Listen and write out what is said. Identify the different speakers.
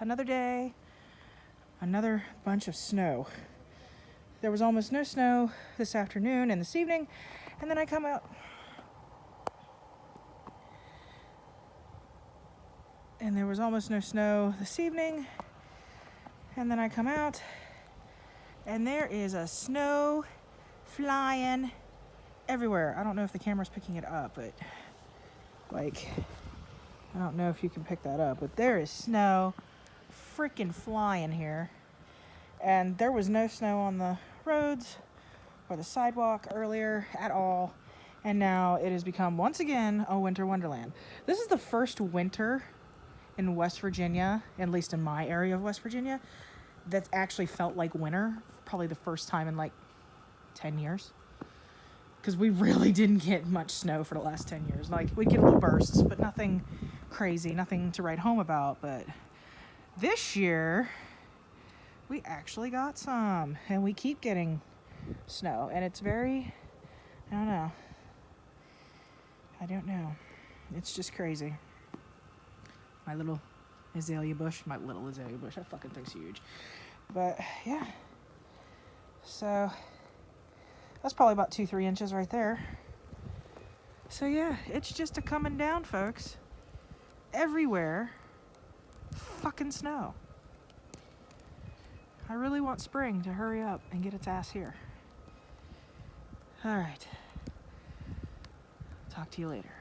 Speaker 1: another day, another bunch of snow. There was almost no snow this afternoon and this evening, and then I come out and there was almost no snow this evening, and then I come out and there is a snow flying everywhere. I don't know if the camera's picking it up, but like, I don't know if you can pick that up, but there is snow freaking flying here. And there was no snow on the roads or the sidewalk earlier at all, and now it has become once again a winter wonderland. This is the first winter in West Virginia, at least in my area of West Virginia, that's actually felt like winter. Probably the first time in like 10 years, because we really didn't get much snow for the last 10 years. Like, we'd get little bursts, but nothing crazy, nothing to write home about. But this year we actually got some, and we keep getting snow, and it's very, I don't know, it's just crazy. My little azalea bush, I fucking think's huge. But yeah, so that's probably about 2-3 inches right there. So yeah, it's just a coming down, folks. Everywhere, fucking snow. I really want spring to hurry up and get its ass here. All right. Talk to you later.